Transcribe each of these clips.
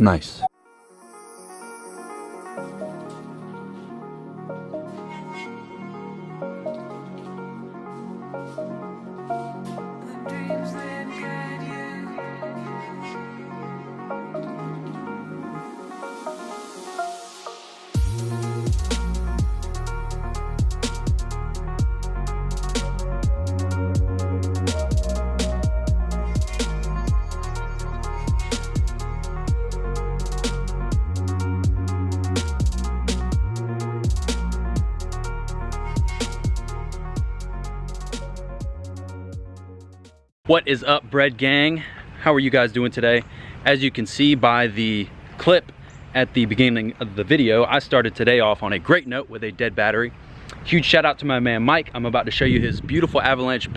Nice. What is up, Bread Gang? How are you guys doing today? As you can see by the clip at the beginning of the video, I started today off on a great note with a dead battery. Huge shout out to my man Mike. I'm about to show you his beautiful avalanche,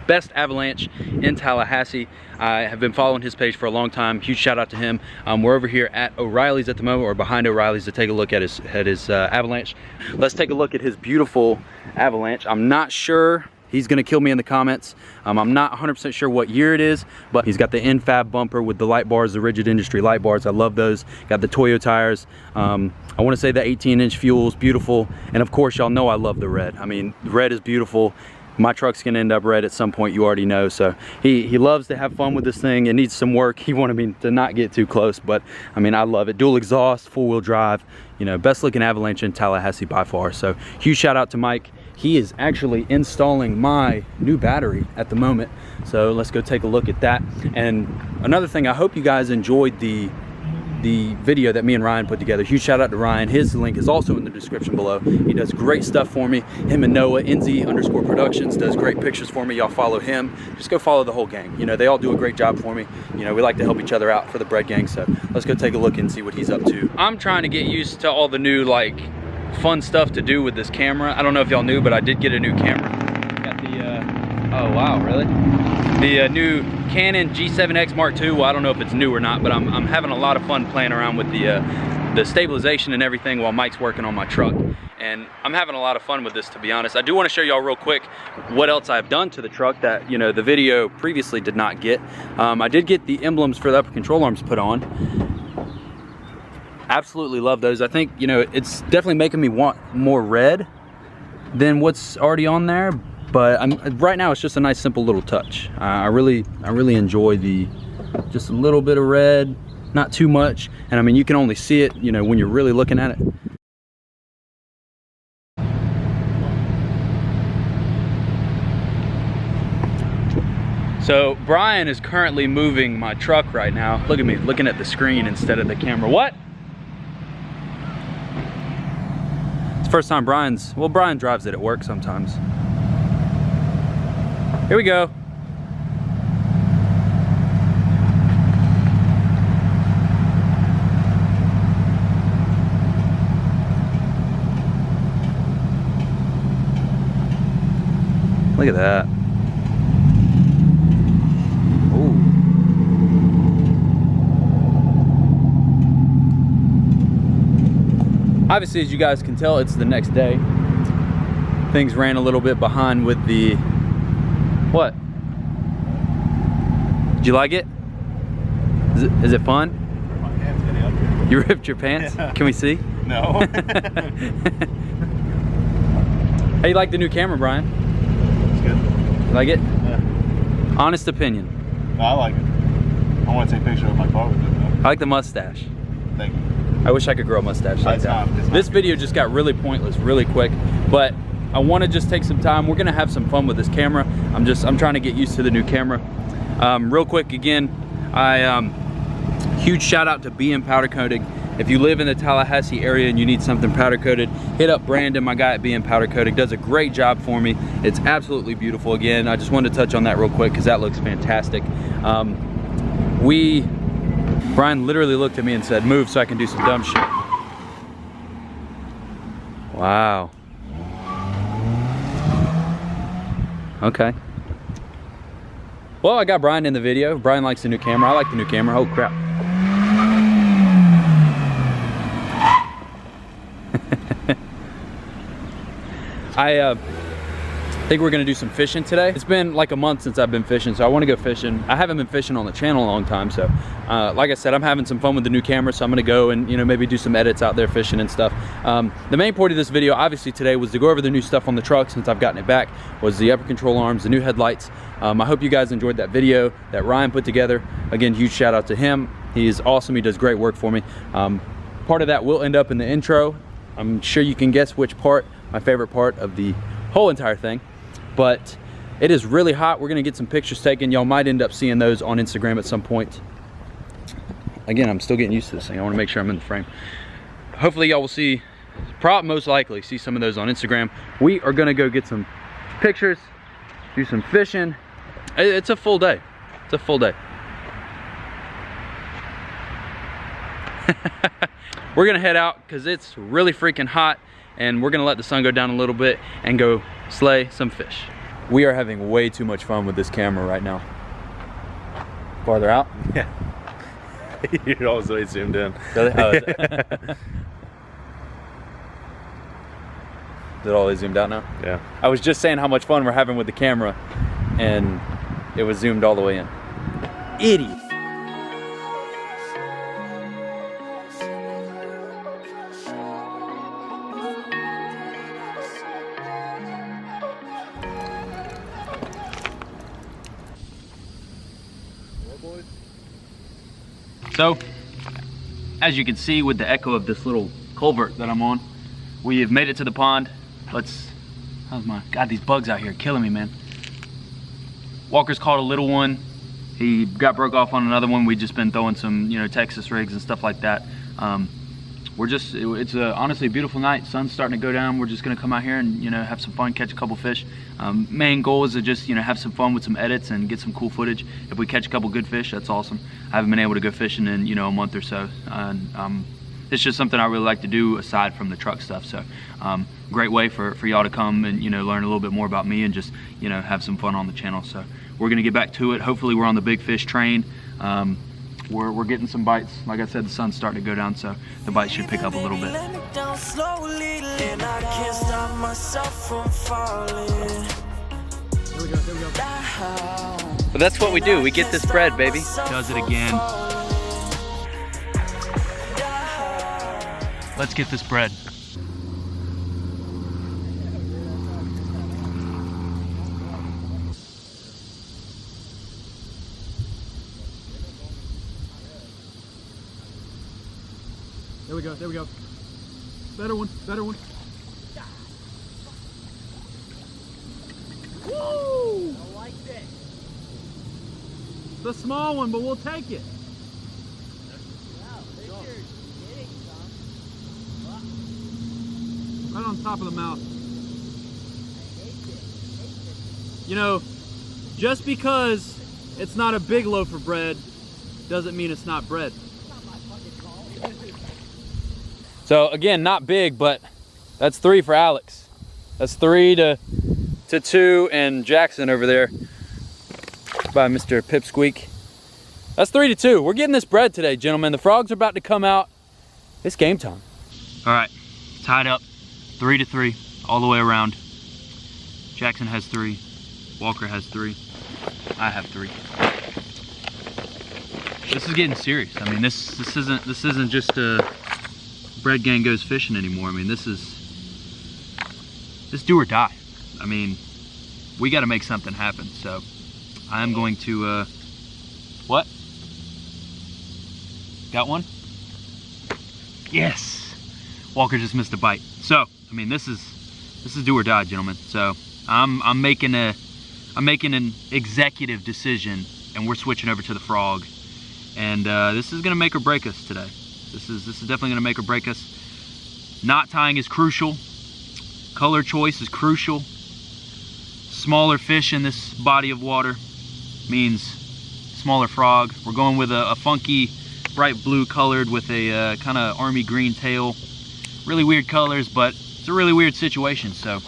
best avalanche in Tallahassee. I have been following his page for a long time. Huge shout out to him. We're over here at O'Reilly's at the moment, or behind O'Reilly's, to take a look at his avalanche. Let's take a look at his beautiful avalanche. I'm not sure. He's gonna kill me in the comments. I'm not 100% sure what year it is, but he's got the Infab bumper with the light bars, the rigid industry light bars. I love those. Got the Toyo tires. I wanna say the 18-inch fuel's beautiful. And of course, y'all know I love the red. I mean, red is beautiful. My truck's gonna end up red at some point, you already know. So he loves to have fun with this thing. It needs some work. He wanted me to not get too close, but I mean, I love it. Dual exhaust, four-wheel drive, you know, best looking avalanche in Tallahassee by far. So huge shout out to Mike. He is actually installing my new battery at the moment. So let's go take a look at that. And another thing, I hope you guys enjoyed the video that me and Ryan put together. Huge shout out to Ryan. His link is also in the description below. He does great stuff for me. Him and Noah, NZ_Productions, does great pictures for me. Y'all follow him. Just go follow the whole gang. You know, they all do a great job for me. You know, we like to help each other out for the Bread Gang. So let's go take a look and see what he's up to. I'm trying to get used to all the new, like, fun stuff to do with this camera. I don't know if y'all knew, but I did get a new camera. Got the, oh wow, really? The new Canon G7X Mark II. Well, I don't know if it's new or not, but I'm having a lot of fun playing around with the stabilization and everything while Mike's working on my truck. And I'm having a lot of fun with this, to be honest. I do want to show y'all real quick what else I've done to the truck that, you know, the video previously did not get. I did get the emblems for the upper control arms put on. Absolutely love those. I think, you know, it's definitely making me want more red than what's already on there, but right now it's just a nice simple little touch. I really enjoy just a little bit of red, not too much. And I mean, you can only see it, you know, when you're really looking at it. So Brian is currently moving my truck right now. Look at me looking at the screen instead of the camera. What? First time Brian drives it at work sometimes. Here we go. Look at that. Obviously, as you guys can tell, it's the next day. Things ran a little bit behind with the, what? Did you like it? Is it fun? My pants getting up here. You ripped your pants? Yeah. Can we see? No. How you like the new camera, Brian? It's good. You like it? Yeah. Honest opinion. No, I like it. I want to take a picture of my car with it though. I like the mustache. Thank you. I wish I could grow a mustache like that. This video just got really pointless really quick, but I want to just take some time. We're gonna have some fun with this camera. I'm trying to get used to the new camera. Real quick again, huge shout out to BM Powder Coating. If you live in the Tallahassee area and you need something powder coated, hit up Brandon, my guy at BM Powder Coating. Does a great job for me. It's absolutely beautiful. Again, I just wanted to touch on that real quick because that looks fantastic. Brian literally looked at me and said, move so I can do some dumb shit. Wow. Okay. Well, I got Brian in the video. Brian likes the new camera. I like the new camera. Oh crap. think we're gonna do some fishing today. It's been like a month since I've been fishing, so I wanna go fishing. I haven't been fishing on the channel in a long time, so like I said, I'm having some fun with the new camera, so I'm gonna go and, you know, maybe do some edits out there fishing and stuff. The main point of this video, obviously today, was to go over the new stuff on the truck since I've gotten it back, was the upper control arms, the new headlights. I hope you guys enjoyed that video that Ryan put together. Again, huge shout out to him. He is awesome, he does great work for me. Part of that will end up in the intro. I'm sure you can guess which part, my favorite part of the whole entire thing. But it is really hot. We're gonna get some pictures taken. Y'all might end up seeing those on Instagram at some point. Again, I'm still getting used to this thing. I wanna make sure I'm in the frame. Hopefully y'all will see, most likely see some of those on Instagram. We are gonna go get some pictures, do some fishing. It's a full day. It's a full day. We're gonna head out because it's really freaking hot, and we're gonna let the sun go down a little bit and go slay some fish. We are having way too much fun with this camera right now. Farther out? Yeah. You're always way zoomed in. Really? Oh, is it? Is it all zoomed out now? Yeah. I was just saying how much fun we're having with the camera, and it was zoomed all the way in. Idiot. So, as you can see with the echo of this little culvert that I'm on, we have made it to the pond. God, these bugs out here are killing me, man. Walker's caught a little one. He got broke off on another one. We've just been throwing some, you know, Texas rigs and stuff like that. It's honestly a beautiful night. Sun's starting to go down. We're just gonna come out here and, you know, have some fun, catch a couple fish. Main goal is to just, you know, have some fun with some edits and get some cool footage. If we catch a couple good fish, that's awesome. I haven't been able to go fishing in, you know, a month or so. It's just something I really like to do aside from the truck stuff. So great way for y'all to come and, you know, learn a little bit more about me and just, you know, have some fun on the channel. So we're gonna get back to it. Hopefully we're on the big fish train. We're getting some bites. Like I said, the sun's starting to go down, so the bites should pick up a little bit. But that's what we do. We get this bread, baby. Does it again. Let's get this bread. There we go, there we go. Better one, better one. Woo! I like it. It's a small one, but we'll take it. Wow, Richard's getting some. Right on top of the mouth. I hate it. You know, just because it's not a big loaf of bread doesn't mean it's not bread. So again, not big, but that's 3 for Alex. That's 3 to 2, and Jackson over there by Mr. Pipsqueak. That's 3 to 2. We're getting this bread today, gentlemen. The frogs are about to come out. It's game time. All right, tied up, 3 to 3, all the way around. Jackson has 3, Walker has 3, I have 3. This is getting serious. I mean, this isn't just a bread gang goes fishing anymore. I mean, this do or die. I mean, we got to make something happen. So I'm going to what? Got one? Yes. Walker just missed a bite. So I mean, this is do or die, gentlemen. So I'm making an executive decision, and we're switching over to the frog. And this is gonna make or break us today. This is definitely gonna make or break us. Knot tying is crucial. Color choice is crucial. Smaller fish in this body of water means smaller frog. We're going with a funky bright blue colored with a kind of army green tail. Really weird colors, but it's a really weird situation. So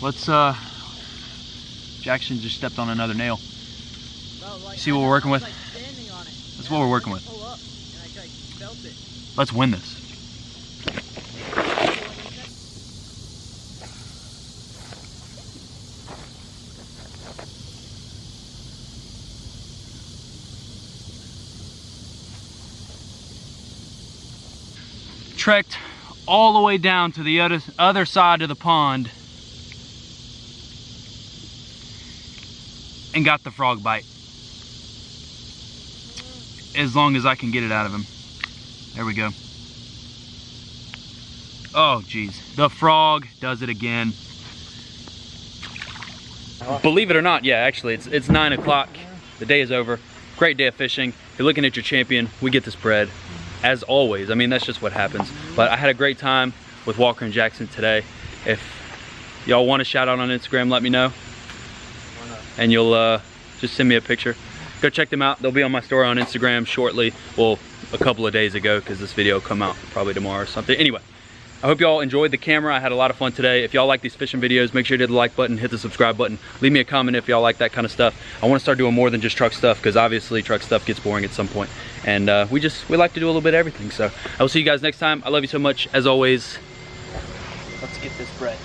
let's Jackson just stepped on another nail. See what we're working with? That's what we're working with. Let's win this. trekked all the way down to the other side of the pond and got the frog bite. As long as I can get it out of him. There we go. Oh geez, the frog does it again. Believe it or not, yeah, actually it's 9 o'clock. The day is over. Great day of fishing. You're looking at your champion. We get this bread, as always. I mean, that's just what happens. But I had a great time with Walker and Jackson today. If y'all want a shout out on Instagram, let me know. And you'll just send me a picture. Go check them out. They'll be on my story on Instagram shortly. Well, a couple of days ago, because this video will come out probably tomorrow or something. Anyway, I hope y'all enjoyed the camera. I had a lot of fun today. If y'all like these fishing videos, make sure you hit the like button, hit the subscribe button. Leave me a comment if y'all like that kind of stuff. I want to start doing more than just truck stuff, because obviously truck stuff gets boring at some point. And we like to do a little bit of everything. So I will see you guys next time. I love you so much. As always, let's get this bread.